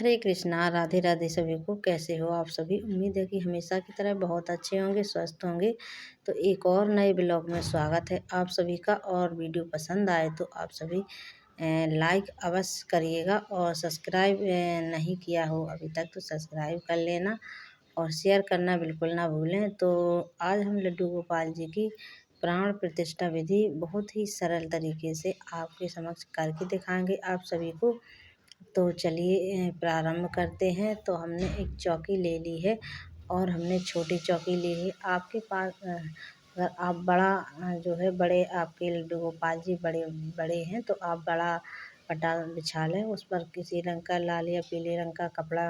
हरे कृष्णा, राधे राधे सभी को। कैसे हो आप सभी? उम्मीद है कि हमेशा की तरह बहुत अच्छे होंगे, स्वस्थ होंगे। तो एक और नए ब्लॉग में स्वागत है आप सभी का। और वीडियो पसंद आए तो आप सभी लाइक अवश्य करिएगा, और सब्सक्राइब नहीं किया हो अभी तक तो सब्सक्राइब कर लेना, और शेयर करना बिल्कुल ना भूलें। तो आज हम लड्डू गोपाल जी की प्राण प्रतिष्ठा विधि बहुत ही सरल तरीके से आपके समक्ष करके दिखाएंगे आप सभी को। तो चलिए प्रारंभ करते हैं। तो हमने एक चौकी ले ली है, और हमने छोटी चौकी ली है। आपके पास अगर आप बड़ा जो है बड़े आपके लड्डू गोपाल जी बड़े बड़े हैं तो आप बड़ा पटा बिछा लें, उस पर किसी रंग का लाल या पीले रंग का कपड़ा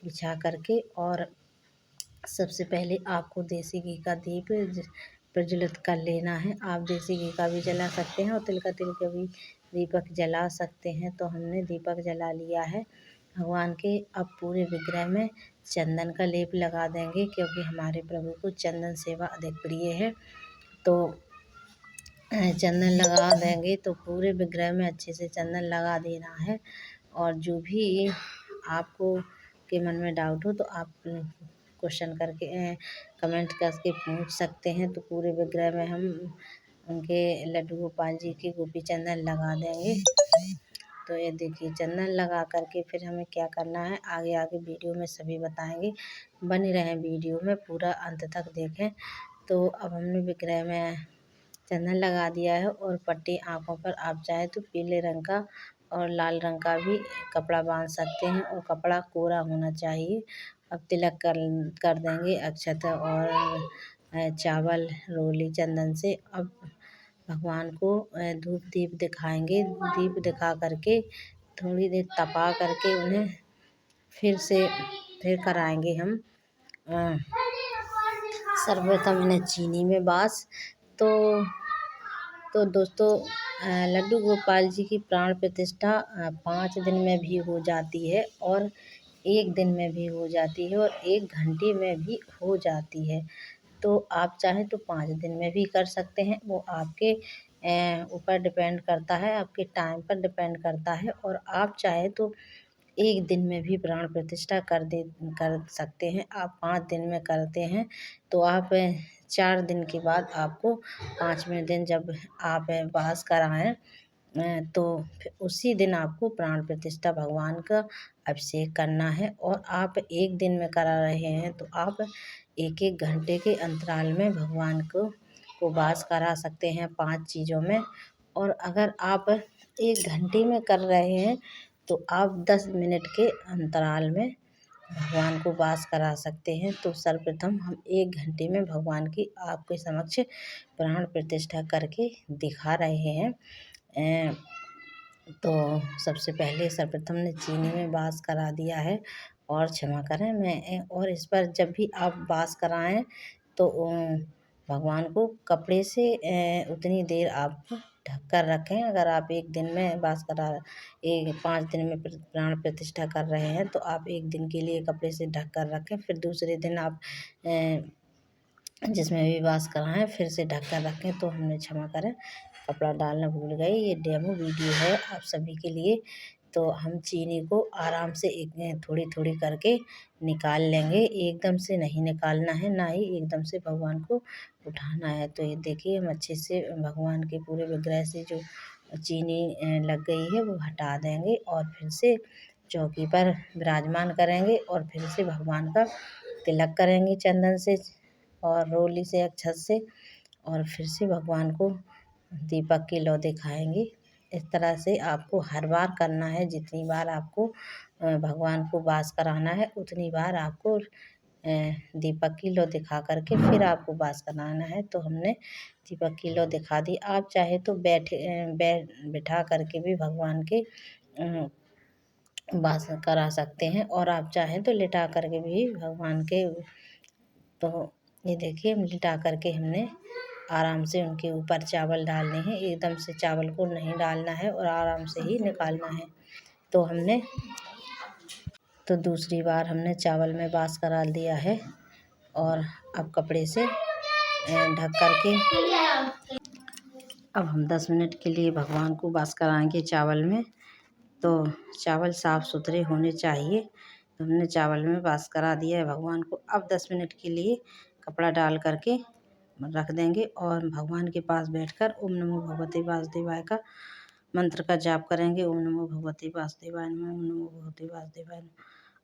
बिछा करके। और सबसे पहले आपको देसी घी का दीप प्रज्वलित कर लेना है। आप देसी घी का भी जला सकते हैं और तिल का भी दीपक जला सकते हैं। तो हमने दीपक जला लिया है भगवान के। अब पूरे विग्रह में चंदन का लेप लगा देंगे, क्योंकि हमारे प्रभु को चंदन सेवा अधिक प्रिय है। तो चंदन लगा देंगे तो पूरे विग्रह में अच्छे से चंदन लगा देना है। और जो भी आपको के मन में डाउट हो तो आप क्वेश्चन करके कमेंट करके पूछ सकते हैं। तो पूरे विग्रह में हम उनके लड्डू गोपाल जी के गोपी चंदन लगा देंगे। तो ये देखिए चंदन लगा करके फिर हमें क्या करना है, आगे आगे वीडियो में सभी बताएंगे। बने रहें वीडियो में, पूरा अंत तक देखें। तो अब हमने विग्रह में चंदन लगा दिया है, और पट्टी आँखों पर आप चाहे तो पीले रंग का और लाल रंग का भी कपड़ा बांध सकते हैं, और कपड़ा कोरा होना चाहिए। अब तिलक कर देंगे अक्षत और चावल रोली चंदन से। अब भगवान को धूप दीप दिखाएंगे। दीप दिखा करके थोड़ी देर तपा करके उन्हें फिर कराएंगे हम सर्वप्रथम इन्हें चीनी में बास। तो दोस्तों लड्डू गोपाल जी की प्राण प्रतिष्ठा 5 दिन में भी हो जाती है, और 1 दिन में भी हो जाती है, और 1 घंटे में भी हो जाती है। तो आप चाहें तो 5 दिन में भी कर सकते हैं, वो आपके ऊपर डिपेंड करता है, आपके टाइम पर डिपेंड करता है। और आप चाहे तो 1 दिन में भी प्राण प्रतिष्ठा कर सकते हैं। आप 5 दिन में करते हैं तो आप 4 दिन के बाद आपको 5वें दिन जब आप बास कराएं तो फिर उसी दिन आपको प्राण प्रतिष्ठा भगवान का अभिषेक करना है। और आप 1 दिन में करा रहे हैं तो आप 1-1 घंटे के अंतराल में भगवान को वास करा सकते हैं 5 चीज़ों में। और अगर आप 1 घंटे में कर रहे हैं तो आप 10 मिनट के अंतराल में भगवान को वास करा सकते हैं। तो सर्वप्रथम हम 1 घंटे में भगवान की आपके समक्ष प्राण प्रतिष्ठा करके दिखा रहे हैं। तो सबसे पहले सर्वप्रथम ने चीनी में वास करा दिया है। और क्षमा करें मैं, और इस पर जब भी आप वास कराएं तो भगवान को कपड़े से उतनी देर आप ढक कर रखें। अगर आप 1 दिन में वास करा 5 दिन में प्राण प्रतिष्ठा कर रहे हैं तो आप 1 दिन के लिए कपड़े से ढक कर रखें। फिर दूसरे दिन आप जिसमें भी वास कराएं फिर से ढक कर रखें। तो हमने क्षमा करें, कपड़ा डालना भूल गए। ये डेमो वीडियो है आप सभी के लिए। तो हम चीनी को आराम से थोड़ी थोड़ी करके निकाल लेंगे। एकदम से नहीं निकालना है, ना ही एकदम से भगवान को उठाना है। तो ये देखिए हम अच्छे से भगवान के पूरे विग्रह से जो चीनी लग गई है वो हटा देंगे, और फिर से चौकी पर विराजमान करेंगे, और फिर से भगवान का तिलक करेंगे चंदन से और रोली से अक्षत से। और फिर से भगवान को दीपक की लौ दिखाएंगे। इस तरह से आपको हर बार करना है। जितनी बार आपको भगवान को वास कराना है उतनी बार आपको दीपक की लौ दिखा करके फिर आपको वास कराना है। तो हमने दीपक की लौ दिखा दी। आप चाहे तो बिठा करके भी भगवान के वास करा सकते हैं, और आप चाहें तो लिटा करके भी भगवान के। तो ये देखिए हम लिटा करके हमने आराम से उनके ऊपर चावल डालने हैं। एकदम से चावल को नहीं डालना है, और आराम से ही निकालना है। तो दूसरी बार हमने चावल में वास करा दिया है, और अब कपड़े से ढक करके अब हम 10 मिनट के लिए भगवान को वास कराएंगे चावल में। तो चावल साफ़ सुथरे होने चाहिए। तो हमने चावल में वाश करा दिया है भगवान को। अब 10 मिनट के लिए कपड़ा डाल कर के रख देंगे और भगवान के पास बैठकर ओम नमो भगवते वासुदेवाय का मंत्र का जाप करेंगे। ओम नमो भगवते वासुदेवाय नमः, ओम नमो भगवते वासुदेवाय नमः।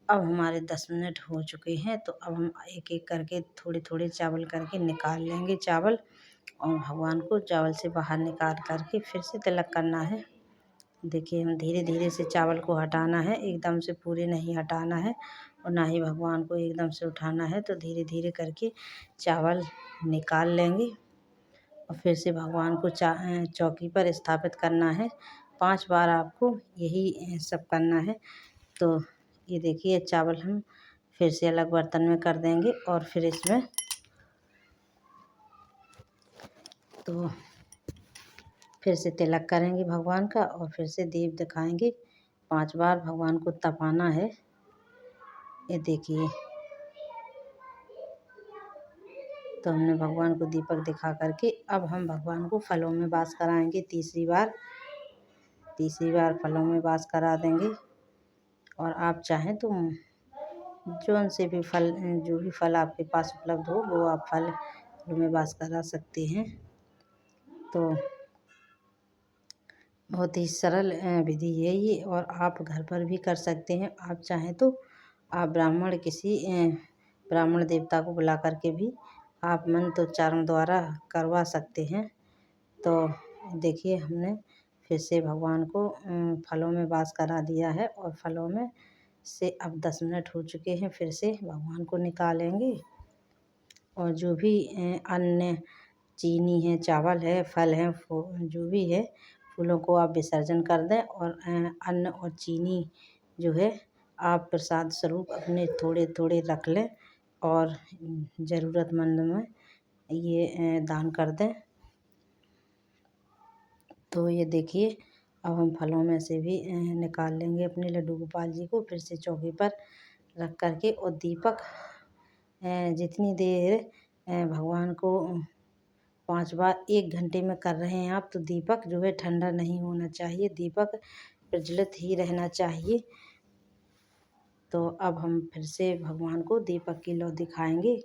अब हमारे 10 मिनट हो चुके हैं, तो अब हम एक एक करके थोड़े थोड़े चावल करके निकाल लेंगे चावल, और भगवान को चावल से बाहर निकाल करके फिर से तिलक करना है। देखिए, हम धीरे धीरे से चावल को हटाना है, एकदम से पूरे नहीं हटाना है और ना ही भगवान को एकदम से उठाना है। तो धीरे धीरे करके चावल निकाल लेंगे और फिर से भगवान को चौकी पर स्थापित करना है। 5 बार आपको यही सब करना है। तो ये देखिए, चावल हम फिर से अलग बर्तन में कर देंगे और फिर इसमें तो फिर से तिलक करेंगे भगवान का और फिर से दीप दिखाएंगे। 5 बार भगवान को तपाना है। ये देखिए, तो हमने भगवान को दीपक दिखा करके अब हम भगवान को फलों में वास कराएंगे। तीसरी बार फलों में वास करा देंगे। और आप चाहें तो जो भी फल आपके पास उपलब्ध हो वो आप फलों में वास करा सकते हैं। तो बहुत ही सरल विधि है ये, और आप घर पर भी कर सकते हैं। आप चाहें तो आप ब्राह्मण देवता को बुला करके भी आप मंत्रोच्चारण द्वारा करवा सकते हैं। तो देखिए, हमने फिर से भगवान को फलों में वास करा दिया है और फलों में से अब 10 मिनट हो चुके हैं। फिर से भगवान को निकालेंगे और जो भी अन्य चीनी है, चावल है, फल हैं, जो भी है, फूलों को आप विसर्जन कर दें और अन्न और चीनी जो है आप प्रसाद स्वरूप अपने थोड़े थोड़े रख लें और ज़रूरतमंद में ये दान कर दें। तो ये देखिए, अब हम फलों में से भी निकाल लेंगे अपने लड्डू गोपाल जी को फिर से चौकी पर रख कर के, और दीपक जितनी देर भगवान को 5 बार 1 घंटे में कर रहे हैं आप, तो दीपक जो है ठंडा नहीं होना चाहिए, दीपक प्रज्वलित ही रहना चाहिए। तो अब हम फिर से भगवान को दीपक की लौ दिखाएंगे।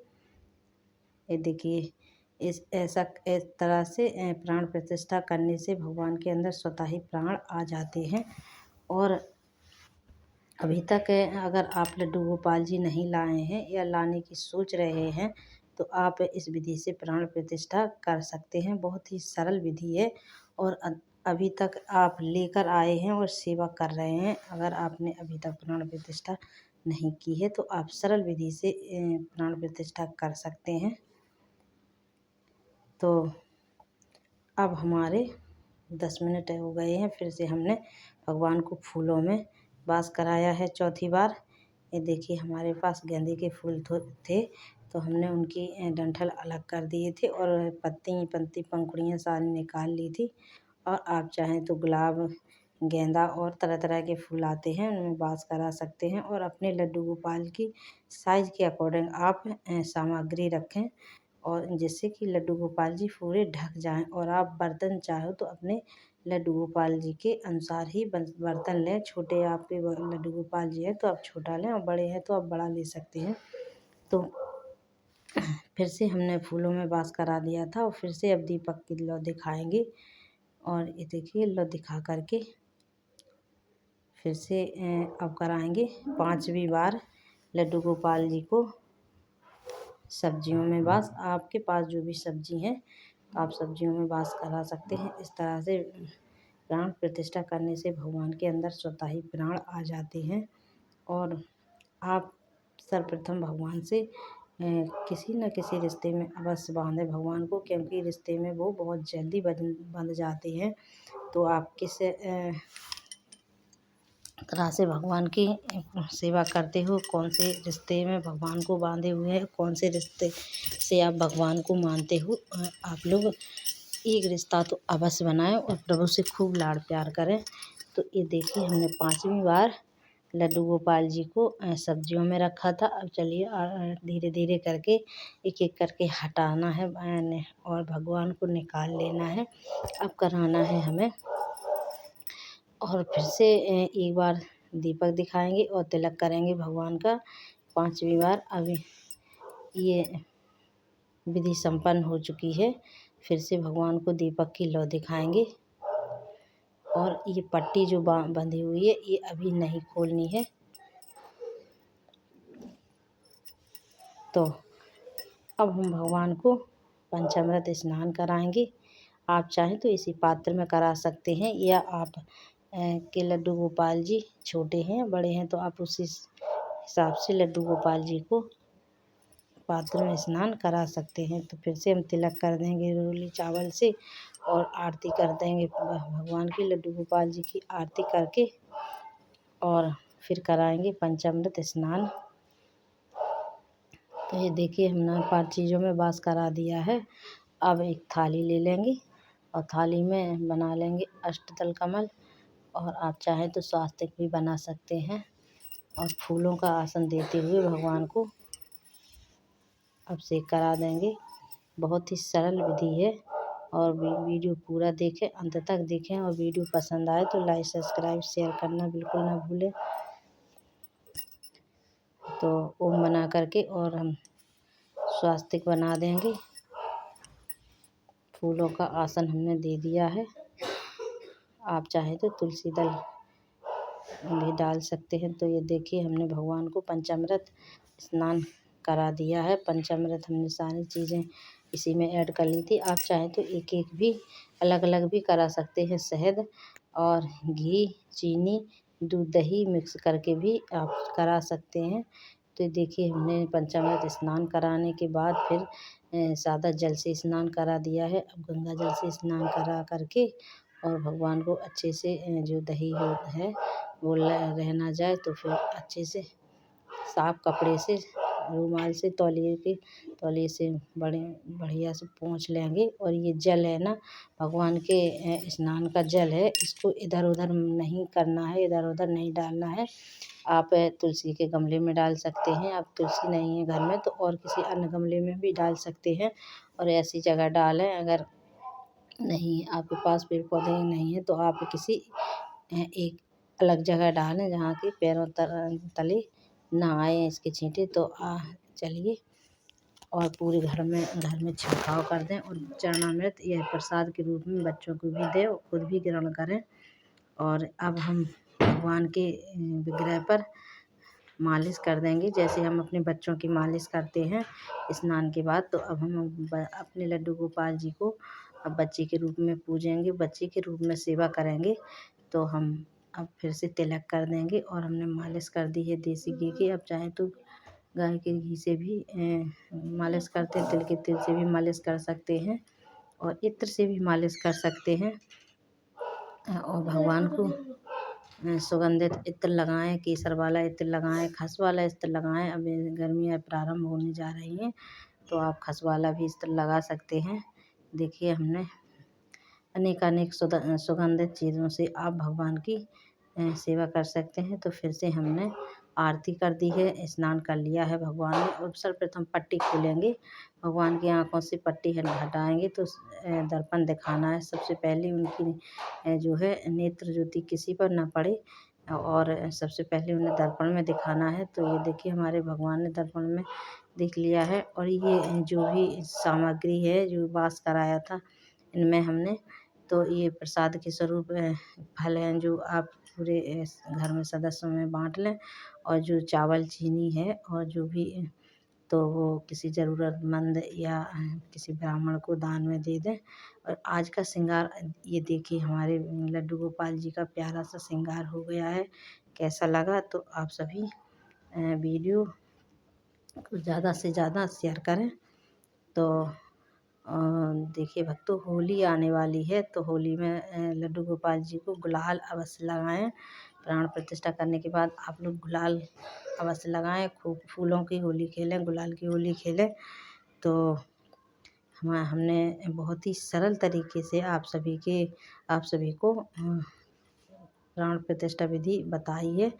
ये देखिए, इस तरह से प्राण प्रतिष्ठा करने से भगवान के अंदर स्वतः ही प्राण आ जाते हैं। और अभी तक अगर आप लड्डू गोपाल जी नहीं लाए हैं या लाने की सोच रहे हैं, तो आप इस विधि से प्राण प्रतिष्ठा कर सकते हैं। बहुत ही सरल विधि है और अभी तक आप लेकर आए हैं और सेवा कर रहे हैं। अगर आपने अभी तक प्राण प्रतिष्ठा नहीं की है, तो आप सरल विधि से प्राण प्रतिष्ठा कर सकते हैं। तो अब हमारे 10 मिनट हो गए हैं। फिर से हमने भगवान को फूलों में वास कराया है चौथी बार। ये देखिए, हमारे पास गेंदे के फूल थे, तो हमने उनकी डंठल अलग कर दिए थे और पत्ती पंखुड़ियाँ सारी निकाल ली थी। और आप चाहें तो गुलाब, गेंदा और तरह तरह के फूल आते हैं, उनमें वास करा सकते हैं। और अपने लड्डू गोपाल की साइज़ के अकॉर्डिंग आप सामग्री रखें, और जिससे कि लड्डू गोपाल जी पूरे ढक जाएं। और आप बर्तन चाहो तो अपने लड्डू गोपाल जी के अनुसार ही बर्तन लें। छोटे आपके लड्डू गोपाल जी हैं तो आप छोटा लें, और बड़े हैं तो आप बड़ा ले सकते हैं। तो फिर से हमने फूलों में वास करा दिया था और फिर से अब दीपक की लौ दिखाएंगे। और ये देखिए, लौ दिखा करके फिर से अब कराएंगे 5वीं बार लड्डू गोपाल जी को सब्जियों में वास। आपके पास जो भी सब्जी हैं तो आप सब्जियों में वास करा सकते हैं। इस तरह से प्राण प्रतिष्ठा करने से भगवान के अंदर स्वतः ही प्राण आ जाते हैं। और आप सर्वप्रथम भगवान से किसी न किसी रिश्ते में अवश्य बांधें भगवान को, क्योंकि रिश्ते में वो बहुत जल्दी बंध जाते हैं। तो आप किस तरह से भगवान की सेवा करते हो, कौन से रिश्ते में भगवान को बांधे हुए हैं, कौन से रिश्ते से आप भगवान को मानते हो, आप लोग एक रिश्ता तो अवश्य बनाएं और प्रभु से खूब लाड़ प्यार करें। तो ये देखिए, हमने 5वीं बार लड्डू गोपाल जी को सब्जियों में रखा था। अब चलिए धीरे धीरे करके एक एक करके हटाना है और भगवान को निकाल लेना है। अब कराना है हमें और फिर से एक बार दीपक दिखाएंगे और तिलक करेंगे भगवान का 5वीं बार। अभी ये विधि संपन्न हो चुकी है। फिर से भगवान को दीपक की लौ दिखाएंगे और ये पट्टी जो बंधी हुई है ये अभी नहीं खोलनी है। तो अब हम भगवान को पंचामृत स्नान कराएंगे। आप चाहें तो इसी पात्र में करा सकते हैं, या आप के लड्डू गोपाल जी छोटे हैं बड़े हैं तो आप उसी हिसाब से लड्डू गोपाल जी को पात्र में स्नान करा सकते हैं। तो फिर से हम तिलक कर देंगे रोली चावल से और आरती कर देंगे भगवान की, लड्डू गोपाल जी की आरती करके, और फिर कराएंगे पंचामृत स्नान। तो ये देखिए हमने 5 चीज़ों में वास करा दिया है। अब एक थाली ले लेंगे और थाली में बना लेंगे अष्टदल कमल, और आप चाहें तो स्वास्तिक भी बना सकते हैं, और फूलों का आसन देते हुए भगवान को अभिषेक करा देंगे। बहुत ही सरल विधि है, और वीडियो पूरा देखें, अंत तक देखें, और वीडियो पसंद आए तो लाइक सब्सक्राइब शेयर करना बिल्कुल ना भूलें। तो ओम बना करके और हम स्वास्तिक बना देंगे। फूलों का आसन हमने दे दिया है। आप चाहें तो तुलसी दल भी डाल सकते हैं। तो ये देखिए हमने भगवान को पंचामृत स्नान करा दिया है। पंचामृत हमने सारी चीज़ें इसी में ऐड कर ली थी। आप चाहें तो एक एक भी अलग अलग भी करा सकते हैं। शहद और घी, चीनी, दूध, दही मिक्स करके भी आप करा सकते हैं। तो देखिए हमने पंचामृत स्नान कराने के बाद फिर सादा जल से स्नान करा दिया है। अब गंगा जल से स्नान करा करके और भगवान को अच्छे से जो दही है वो रह ना जाए तो फिर अच्छे से साफ कपड़े से, रुमाल से, तौलिए से बढ़िया से पोंछ लेंगे। और ये जल है ना, भगवान के स्नान का जल है, इसको इधर उधर नहीं करना है, इधर उधर नहीं डालना है। आप तुलसी के गमले में डाल सकते हैं। आप तुलसी नहीं है घर में तो और किसी अन्य गमले में भी डाल सकते हैं, और ऐसी जगह डालें। अगर नहीं आपके पास पेड़ पौधे नहीं है तो आप किसी एक अलग जगह डालें जहाँ की पैरों तले ना आए इसके छींटे। तो चलिए, और पूरे घर में छिड़काव कर दें, और चरणामृत यह प्रसाद के रूप में बच्चों को भी दें और खुद भी ग्रहण करें। और अब हम भगवान के विग्रह पर मालिश कर देंगे, जैसे हम अपने बच्चों की मालिश करते हैं स्नान के बाद। तो अब हम अपने लड्डू गोपाल जी को अब बच्चे के रूप में पूजेंगे, बच्चे के रूप में सेवा करेंगे। तो हम अब फिर से तिलक कर देंगे, और हमने मालिश कर दी है देसी घी की। अब चाहें तो गाय के घी से भी मालिश करते हैं, तिल के तेल से भी मालिश कर सकते हैं, और इत्र से भी मालिश कर सकते हैं। और भगवान को सुगंधित इत्र लगाएं, केसर वाला इत्र लगाएं, खस वाला इत्र लगाएं। अब गर्मियाँ प्रारंभ होने जा रही हैं तो आप खस वाला भी इत्र लगा सकते हैं। देखिए हमने अनेक सुगंधित चीज़ों से आप भगवान की सेवा कर सकते हैं। तो फिर से हमने आरती कर दी है, स्नान कर लिया है भगवान ने। और सर्वप्रथम पट्टी खोलेंगे, भगवान की आँखों से पट्टी हटाएंगे। तो दर्पण दिखाना है सबसे पहले, उनकी जो है नेत्र ज्योति किसी पर ना पड़े, और सबसे पहले उन्हें दर्पण में दिखाना है। तो ये देखिए हमारे भगवान ने दर्पण में देख लिया है। और ये जो भी सामग्री है जो वास कराया था इनमें हमने, तो ये प्रसाद के स्वरूप फल हैं जो आप पूरे घर में सदस्यों में बांट लें। और जो चावल, चीनी है और जो भी तो वो किसी ज़रूरतमंद या किसी ब्राह्मण को दान में दे दें। और आज का श्रृंगार ये देखिए हमारे लड्डू गोपाल जी का प्यारा सा श्रृंगार हो गया है। कैसा लगा तो आप सभी वीडियो को ज़्यादा से ज़्यादा शेयर करें। तो देखिए भक्तों, होली आने वाली है तो होली में लड्डू गोपाल जी को गुलाल अवश्य लगाएं। प्राण प्रतिष्ठा करने के बाद आप लोग गुलाल अवश्य लगाएं, खूब फूलों की होली खेलें, गुलाल की होली खेलें। तो हमने बहुत ही सरल तरीके से आप सभी को प्राण प्रतिष्ठा विधि बताई है।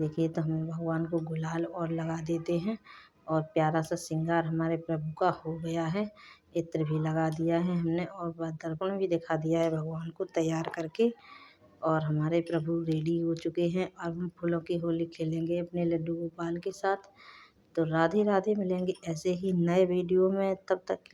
देखिए तो हम भगवान को गुलाल और लगा देते हैं, और प्यारा सा श्रृंगार हमारे प्रभु का हो गया है। इत्र भी लगा दिया है हमने, और दर्पण भी दिखा दिया है भगवान को तैयार करके। और हमारे प्रभु रेडी हो चुके हैं। अब हम फूलों की होली खेलेंगे अपने लड्डू गोपाल के साथ। तो राधे राधे, मिलेंगे ऐसे ही नए वीडियो में, तब तक के लिए।